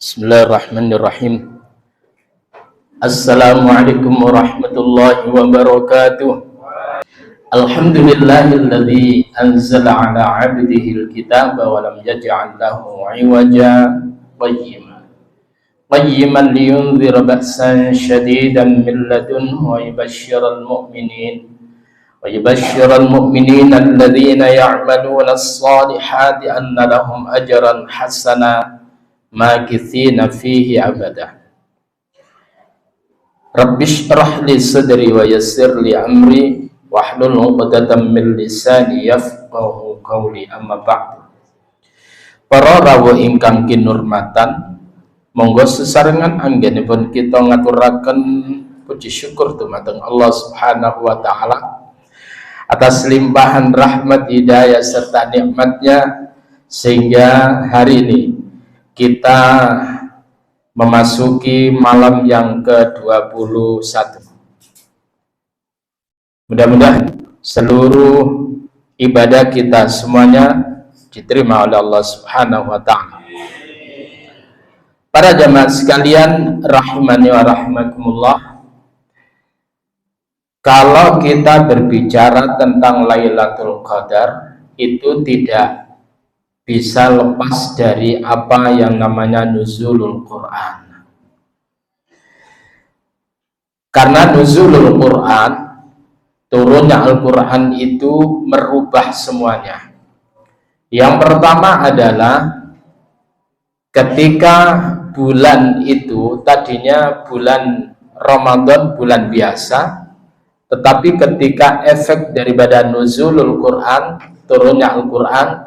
Bismillahirrahmanirrahim. Assalamualaikum warahmatullahi wabarakatuh. Alhamdulillahilladzi anzala ala 'abdihi al-kitaba wa lam yaj'al lahu 'iwaja qayyiman liyunzira ba'san shadidan min ladunhu wa yubashshiral mu'minina alladhina ya'maluna as-salihati anna lahum ajran hasana makithina fihi abada. Rabbi shrah li sadri wa yassir li amri wahlul 'uqdatam min lisani yafqahu qawli. Amma ba'du. Para rawuh ingkang kinurmatan, monggo sesarengan anggenipun kita ngaturaken puji syukur dumateng Allah Subhanahu wa taala atas limpahan rahmat, hidayah serta nikmatnya sehingga hari ini kita memasuki malam yang ke-21. Mudah-mudahan seluruh ibadah kita semuanya diterima oleh Allah Subhanahu wa taala. Para jamaah sekalian rahimani wa rahimakumullah, kalau kita berbicara tentang Lailatul Qadar itu tidak bisa lepas dari apa yang namanya nuzulul Quran. Karena nuzulul Quran, turunnya Al-Quran itu merubah semuanya. Yang pertama adalah ketika bulan itu tadinya bulan Ramadan, bulan biasa, tetapi ketika efek daripada nuzulul Quran, turunnya Al-Quran,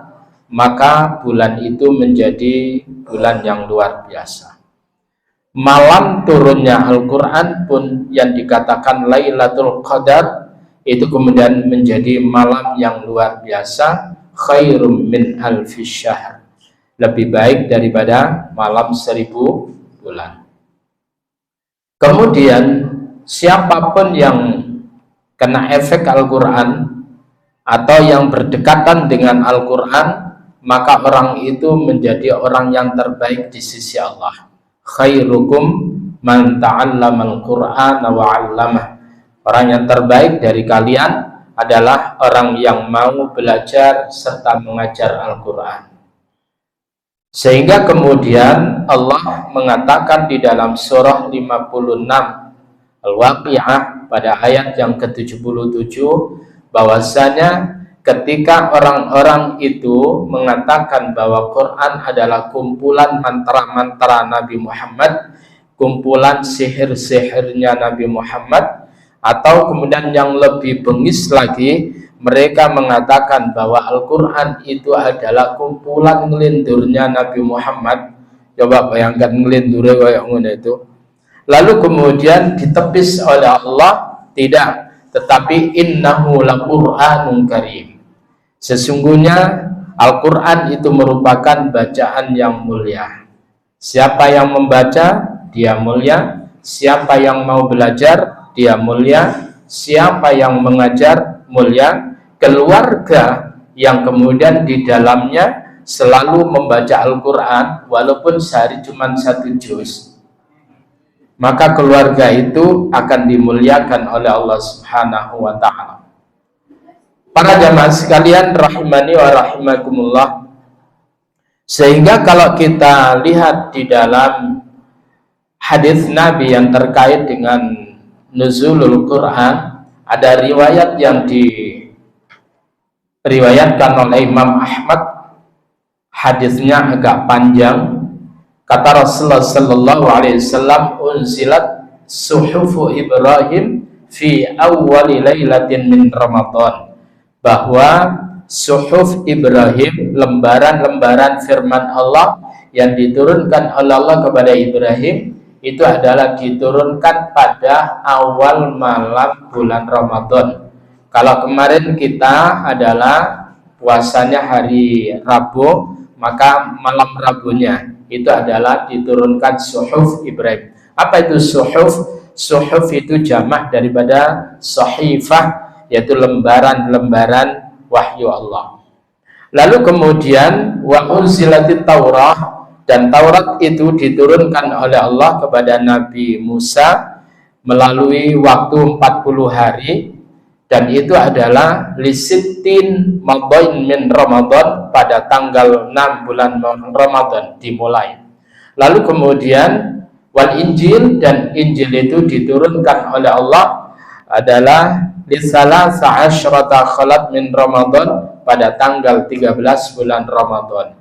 maka bulan itu menjadi bulan yang luar biasa. Malam turunnya Al-Quran pun yang dikatakan Lailatul Qadar itu kemudian menjadi malam yang luar biasa, khairum min alfi syahr, lebih baik daripada malam 1000 bulan. Kemudian siapapun yang kena efek Al-Quran atau yang berdekatan dengan Al-Quran, maka orang itu menjadi orang yang terbaik di sisi Allah. Khairukum man ta'allamal Qur'ana wa 'allamah. Orang yang terbaik dari kalian adalah orang yang mau belajar serta mengajar Al-Quran. Sehingga kemudian Allah mengatakan di dalam surah 56 Al-Waqi'ah pada ayat yang ke-77 bahwasanya ketika orang-orang itu mengatakan bahwa Quran adalah kumpulan mantra-mantra Nabi Muhammad, kumpulan sihir-sihirnya Nabi Muhammad, atau kemudian yang lebih bengis lagi, mereka mengatakan bahwa Al-Quran itu adalah kumpulan ngelindurnya Nabi Muhammad. Coba bayangkan ngelindurnya kayak ngono itu. Lalu kemudian ditepis oleh Allah, tidak, tetapi innahu laqur'anun karim. Sesungguhnya Al-Quran itu merupakan bacaan yang mulia. Siapa yang membaca, dia mulia. Siapa yang mau belajar, dia mulia. Siapa yang mengajar, mulia. Keluarga yang kemudian di dalamnya selalu membaca Al-Quran walaupun sehari cuma 1 juz, maka keluarga itu akan dimuliakan oleh Allah Subhanahu wa ta'ala. Para jamaah sekalian rahimani wa rahimakumullah, sehingga kalau kita lihat di dalam hadis Nabi yang terkait dengan nuzulul Quran, ada riwayat yang diriwayatkan oleh Imam Ahmad, hadisnya agak panjang. Kata Rasulullah sallallahu alaihi wasallam, unzilat suhufu Ibrahim fi awwali lailatin min Ramadan, bahwa suhuf Ibrahim, lembaran-lembaran firman Allah yang diturunkan oleh Allah kepada Ibrahim, itu adalah diturunkan pada awal malam bulan Ramadan. Kalau kemarin kita adalah puasanya hari Rabu, maka malam Rabunya itu adalah diturunkan suhuf Ibrahim. Apa itu suhuf? Suhuf itu jamak daripada sahifah, yaitu lembaran-lembaran wahyu Allah. Lalu kemudian wa unzilatit Taurah, dan Taurat itu diturunkan oleh Allah kepada Nabi Musa melalui waktu 40 hari, dan itu adalah lisittin madhain min Ramadan, pada tanggal 6 bulan Ramadan dimulai. Lalu kemudian wal Injil, dan Injil itu diturunkan oleh Allah adalah lisalasa asyrata khalat min Ramadan, pada tanggal 13 bulan Ramadan.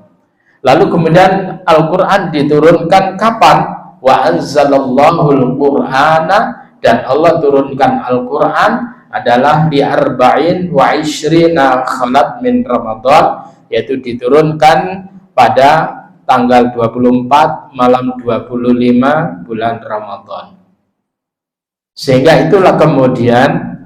Lalu kemudian Al-Quran diturunkan kapan? Wa anzalallahul Qur'ana, dan Allah turunkan Al-Quran adalah di arba'in wa ishrina khalat min Ramadan, yaitu diturunkan pada tanggal 24 malam 25 bulan Ramadan. Sehingga itulah kemudian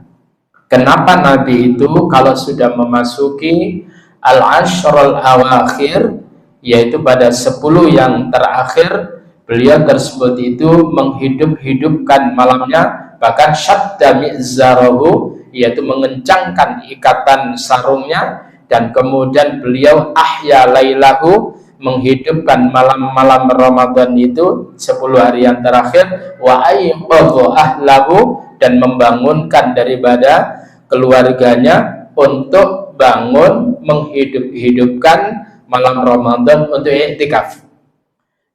kenapa Nabi itu kalau sudah memasuki al-ashrul awakhir, yaitu pada 10 yang terakhir, beliau tersebut itu menghidup-hidupkan malamnya, bahkan syadda mi'zarahu, yaitu mengencangkan ikatan sarungnya, dan kemudian beliau ahya lailahu, menghidupkan malam-malam Ramadan itu 10 hari yang terakhir, wa ayqadha ahlahu, dan membangunkan daripada keluarganya untuk bangun menghidup-hidupkan malam Ramadan untuk i'tikaf.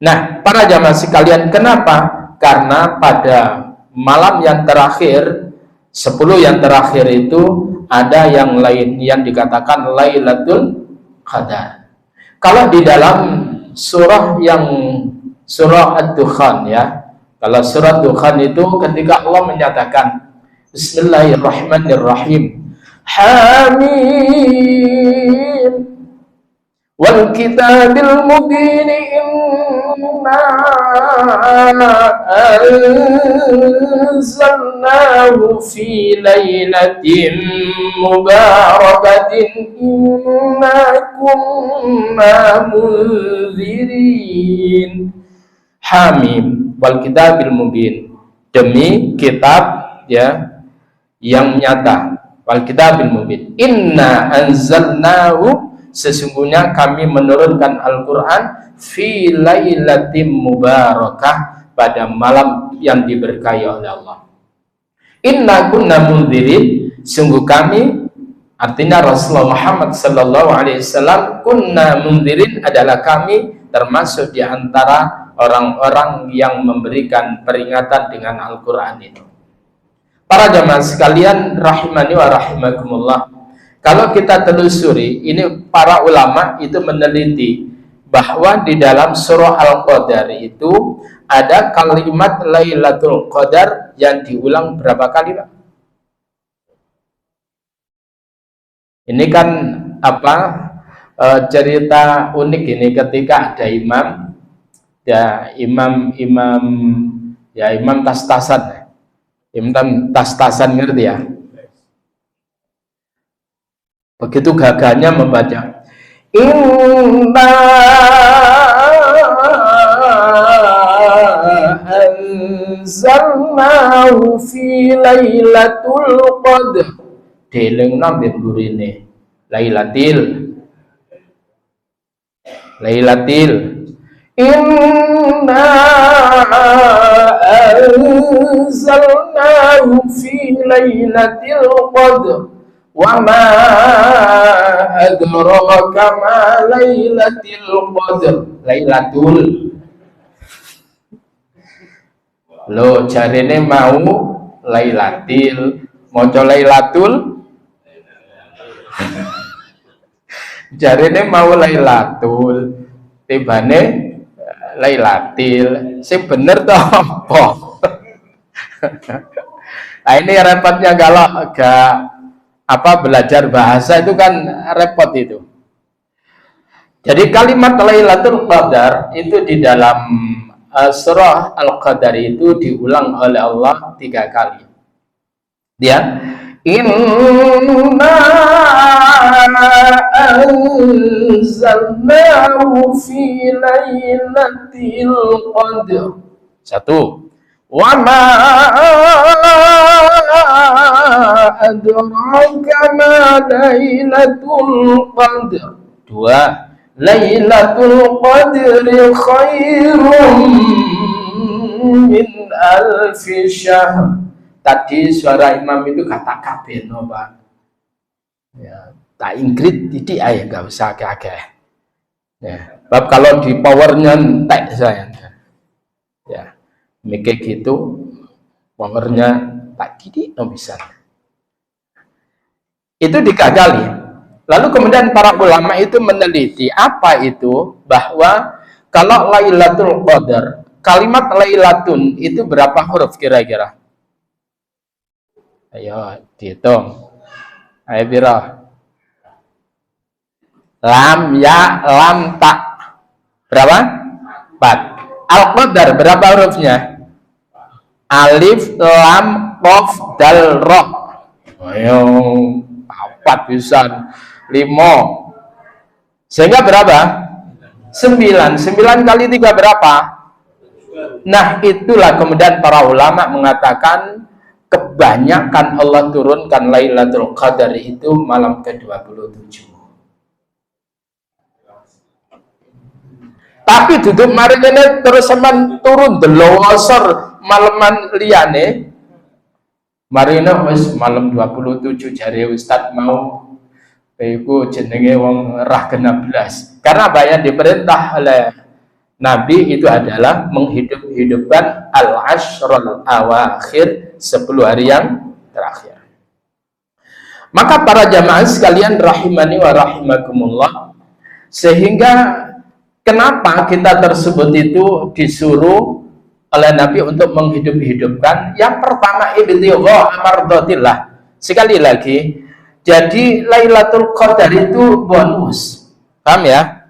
Nah, para jamaah sekalian, kenapa? Karena pada malam yang terakhir, 10 yang terakhir itu ada yang lain yang dikatakan Lailatul Qadar. Kalau di dalam surah Ad-Dukhan, ya, kalau surah Ad-Dukhan itu ketika Allah menyatakan Bismillahirrahmanirrahim, Hamim wal kitabil mubin, inna anzalnahu fi lailatin mubarakatin, inna kunna munzirin. Hamim wal kitabil mubin, demi kitab, ya, yang nyata, wal kitabil mubin, inna anzalnahu, sesungguhnya kami menurunkan Al-Quran fi lailatim mubarakah, pada malam yang diberkahi oleh Allah. Inna kunna munzirin, sungguh kami, artinya Rasulullah Muhammad sallallahu alaihi wasallam, kunna munzirin adalah kami termasuk di antara orang-orang yang memberikan peringatan dengan Al-Quran itu. Para jamaah sekalian rahimani wa rahimakumullah, kalau kita telusuri, ini para ulama itu meneliti bahwa di dalam surah Al-Qadar itu ada kalimat Lailatul Qadar yang diulang berapa kali, Pak? Ini kan apa, cerita unik ini ketika ada imam, ya, imam tas-tasan, imam tas-tasan, ngerti ya? Begitu gagahnya membaca inna anzalnahu fi lailatul qadr, delengna mbek burine lailatil inna anzalnahu fi lailatil qadr wa ma adraka ma lailatul qadr. Lailatul, lo jarene mau lailatil, maca lailatul, jarene mau lailatul, tibane lailatil, sing bener toh apa? Nah, ini repotnya kalau agak belajar bahasa itu kan repot itu. Jadi kalimat Lailatul Qadar itu di dalam surah Al-Qadar itu diulang oleh Allah 3 kali. Dia inna anzalnahu fi lailatul qadr. 1. Wa ma adraka ma lailatul qadr. 2. Lailatul Qadri khairum min alfi syahr. Tadi suara imam itu kata kabeh no, Pak. Ya, tak ingkrit titik aja, nggak usah agak-agak. Ya, bab kalau di powernya entek saya. Ya, mikir gitu, powernya tak titik no bisa. Itu digagali. Lalu kemudian para ulama itu meneliti apa itu, bahwa kalau Lailatul Qadar, kalimat Lailatun itu berapa huruf kira-kira? Ayo dihitung. Ayo biro. Lam, ya, lam, tak. Berapa? 4. Al-Qadar berapa hurufnya? Alif, lam, qaf, dal, ra. Ayo 4 bisa. 5. Sehingga berapa? 9. 9 kali 3 berapa? Nah, itulah kemudian para ulama mengatakan kebanyakan Allah turunkan Lailatul Qadar itu malam ke-27. Tapi duduk mari ini terus sampean turun delosor malaman liyane. Mari ini wis malam 27 jari Ustaz mau iku jenenge wong rah ke-16. Karena apa yang diperintah oleh Nabi itu adalah menghidup-hidupkan al-ashrul awakhir, 10 hari yang terakhir. Maka para jamaah sekalian rahimani wa rahimakumullah, sehingga kenapa kita tersebut itu disuruh oleh Nabi untuk menghidup-hidupkan? Yang pertama ibtigha mardatillah. Sekali lagi, jadi Lailatul Qadar itu bonus, paham ya?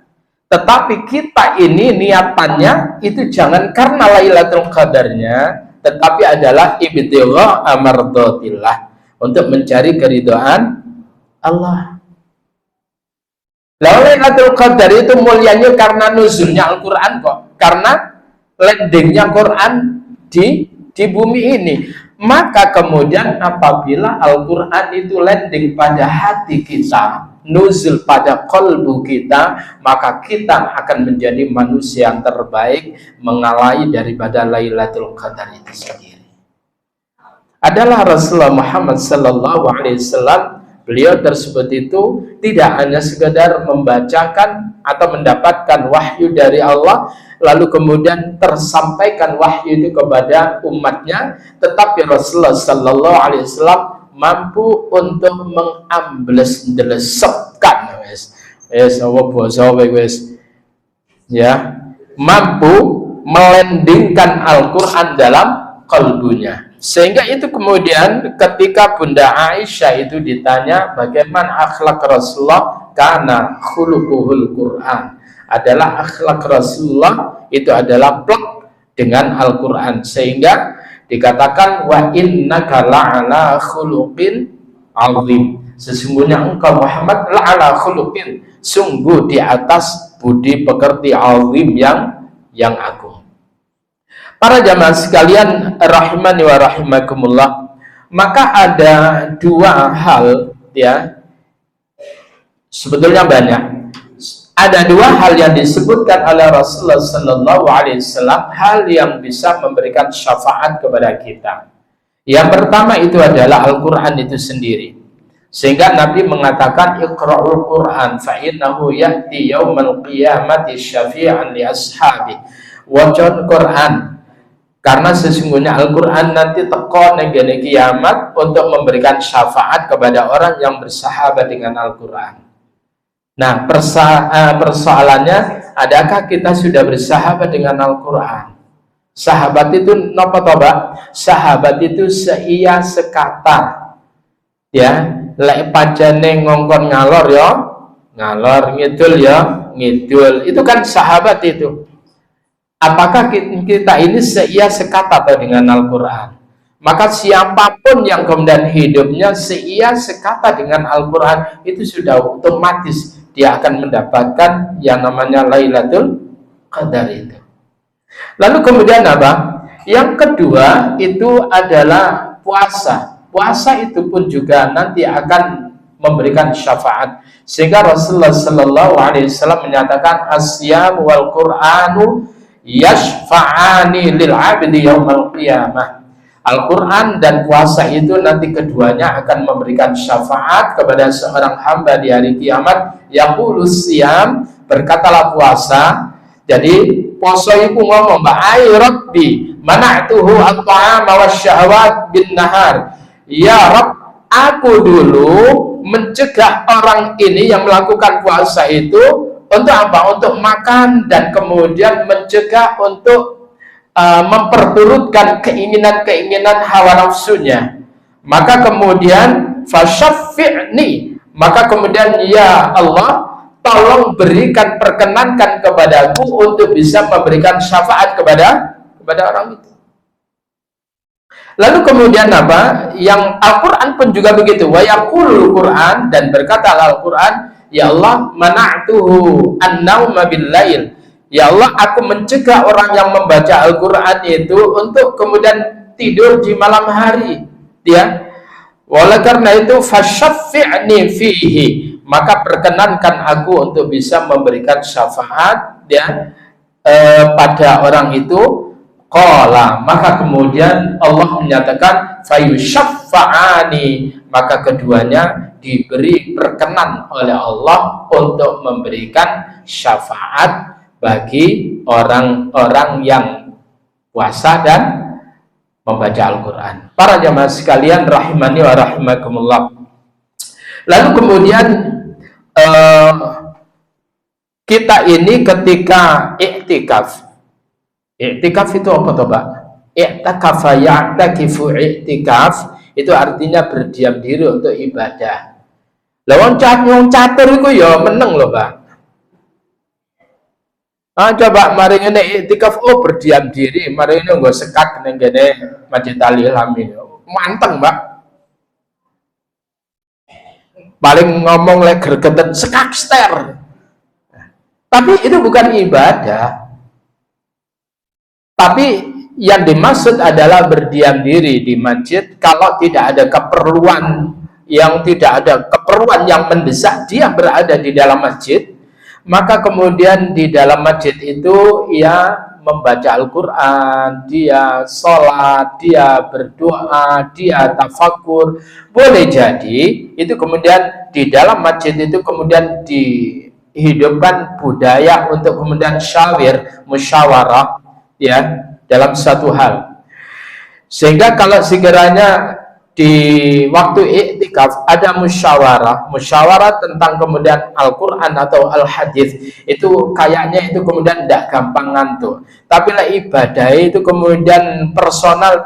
Tetapi kita ini niatannya itu jangan karena Lailatul Qadarnya, tetapi adalah ibtigha mardatillah, untuk mencari keridhaan Allah. Lailatul Qadar itu mulianya karena nuzulnya Al-Quran kok, karena landingnya Quran di bumi ini. Maka kemudian apabila Al-Quran itu landing pada hati kita, nuzul pada qalbu kita, maka kita akan menjadi manusia yang terbaik, mengalahi daripada Lailatul Qadar itu sendiri. Adalah Rasulullah Muhammad sallallahu alaihi wasallam. Beliau tersebut itu tidak hanya sekedar membacakan atau mendapatkan wahyu dari Allah, lalu kemudian tersampaikan wahyu itu kepada umatnya, tetapi Rasulullah sallallahu alaihi wasallam mampu untuk mengambles-delesepkan ya, mampu melendingkan Al-Quran dalam kalbunya. Sehingga itu kemudian ketika Bunda Aisyah itu ditanya bagaimana akhlak Rasulullah, karena khuluquhul Quran, adalah akhlak Rasulullah itu adalah plek dengan Al-Quran, sehingga dikatakan wa innaka la'ala khuluqin azim, sesungguhnya engkau Muhammad la'ala khuluqin, sungguh di atas budi pekerti azim yang agung. Para jamaah sekalian rahimani wa rahimakumullah, maka ada dua hal ya, sebetulnya banyak. Ada dua hal yang disebutkan oleh Rasulullah sallallahu alaihi wasallam, hal yang bisa memberikan syafaat kepada kita. Yang pertama itu adalah Al-Quran itu sendiri. Sehingga Nabi mengatakan iqra'ul Quran fa innahu ya'ti yaumal qiyamati syafi'an li ashabi. Waca Quran, karena sesungguhnya Al-Quran nanti teko negene kiamat untuk memberikan syafaat kepada orang yang bersahabat dengan Al-Quran. Nah, persoalannya, adakah kita sudah bersahabat dengan Al-Quran? Sahabat itu napa toba? Sahabat itu seia sekata. Ya, lek pajane ngongkon ngalor ya, ngalor, ngidul ya, ngidul. Itu kan sahabat itu. Apakah kita ini seia sekata dengan Al-Quran? Maka siapapun yang kemudian hidupnya seia sekata dengan Al-Quran, itu sudah otomatis dia akan mendapatkan yang namanya Lailatul Qadar itu. Lalu kemudian apa? Yang kedua itu adalah puasa. Puasa itu pun juga nanti akan memberikan syafaat. Sehingga Rasulullah Sallallahu Alaihi Wasallam menyatakan asyam wal Quranu yashfa'ani lil abdi yaumal qiyamah. Al-Quran dan puasa itu nanti keduanya akan memberikan syafaat kepada seorang hamba di hari kiamat. Yaqulus siyam, berkatalah puasa. Jadi poso itu ngomong, ai rabbi mana'tuhu at-ta'ama wasyahawat bin nahar. Ya Rabb, aku dulu mencegah orang ini yang melakukan puasa itu untuk apa? Untuk makan, dan kemudian mencegah untuk memperturutkan keinginan-keinginan hawa nafsunya. Maka kemudian fasyaffi'ni, maka kemudian ya Allah, tolong berikan, perkenankan kepadaku untuk bisa memberikan syafaat kepada orang itu. Lalu kemudian apa? Yang Al-Quran pun juga begitu. Wa yaqulul Quran, dan berkata Al-Quran, ya Allah, mana'tuhu an-nauma bil-lail. Ya Allah, aku mencegah orang yang membaca Al-Quran itu untuk kemudian tidur di malam hari. Ya, oleh karena itu fasyaffi'ni fihi, maka perkenankan aku untuk bisa memberikan syafaat ya pada orang itu. Qala, maka kemudian Allah menyatakan fayusyaffa'ani, maka keduanya diberi perkenan oleh Allah untuk memberikan syafaat bagi orang-orang yang puasa dan membaca Al-Quran. Para jamaah sekalian rahimani wa rahimakumullah. Lalu kemudian kita ini ketika iktikaf. Iktikaf itu apa toh, Pak? I'takafa ya'takifu i'tikaf itu artinya berdiam diri untuk ibadah. Lah wong catur iku ya meneng loh, Pak. Coba mari ngene iktikaf, berdiam diri, mari ngene nggo sekak ning kene Masjid Al Ilham ini. Manteng, Mbak. Paling ngomong lek gregeten sekak ster. Tapi itu bukan ibadah. Tapi yang dimaksud adalah berdiam diri di masjid kalau tidak ada keperluan yang mendesak dia berada di dalam masjid. Maka kemudian di dalam masjid itu ia membaca Al-Quran, dia sholat, dia berdoa, dia tafakur. Boleh jadi itu kemudian di dalam masjid itu kemudian dihidupkan budaya untuk kemudian musyawarah ya dalam satu hal. Sehingga kalau sekiranya di waktu iktikaf ada musyawarah tentang kemudian Al-Quran atau Al-Hadis, itu kayaknya itu kemudian tidak gampang ngantuk. Tapi lah ibadah itu kemudian personal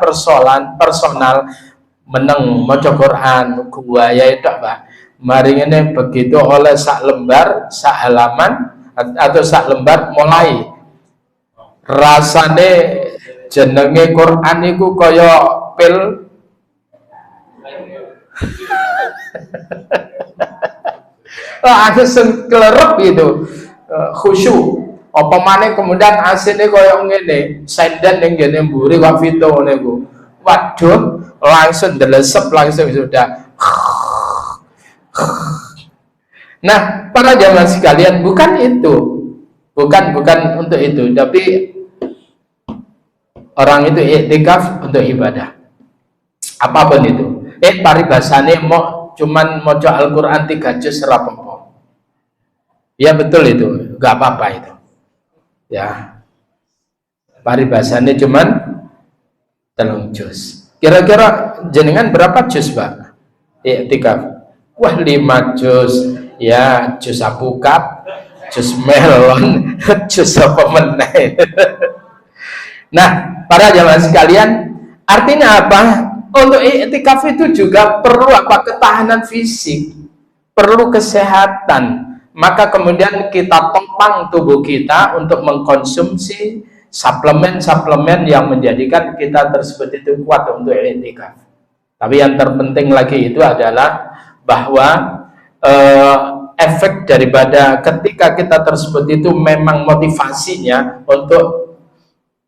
meneng maca Quran gua ya itu Pak. Mari ini begitu oleh sak lembar, sak halaman atau sak lembar mulai rasane jenenge Quran iku kaya pil langsung kelerep gitu, khusyuk. Apa maneh kemudian asine koyo ngene, senden ning ngene mburi kok fito niku. Waduh, langsung delesep langsung sudah. Nah, para jamaah sekalian, bukan itu. Bukan untuk itu, tapi orang itu iktikaf untuk ibadah. Apapun itu. Paribasane mau cuman maca Al-Quran 3 juz rapopo. Ya betul itu, nggak apa-apa itu. Ya, paribasane cuman 3 juz. Kira-kira jenengan berapa juz, Pak? Iktikaf. Wah, 5 juz. Ya, juz apukat, juz melon, juz apa meneh. Nah, para jamaah sekalian, artinya apa? Untuk iktikaf itu juga perlu apa? Ketahanan fisik, perlu kesehatan. Maka kemudian kita topang tubuh kita untuk mengkonsumsi suplemen-suplemen yang menjadikan kita tersebut itu kuat untuk iktikaf. Tapi yang terpenting lagi itu adalah bahwa efek daripada ketika kita tersebut itu memang motivasinya untuk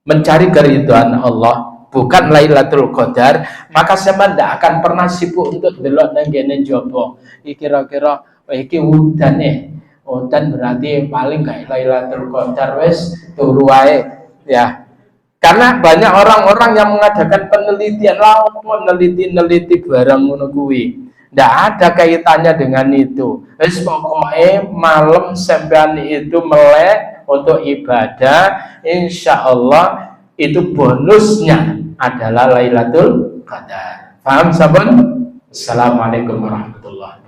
mencari keridhaan Allah, bukan Lailatul Qadar, maka sampean ndak akan pernah sibuk untuk delok nang ngene njaba. Iki kira-kira iki udan udan berarti paling kayak Lailatul Qadar wis turu wae ya. Karena banyak orang-orang yang mengadakan penelitian neliti barang ngono kuwi. Ndak ada kaitannya dengan itu. Wis pokoknya malam sampean itu melek untuk ibadah, insya Allah itu bonusnya adalah Lailatul Qadar. Paham sahabat? Assalamualaikum warahmatullahi wabarakatuh.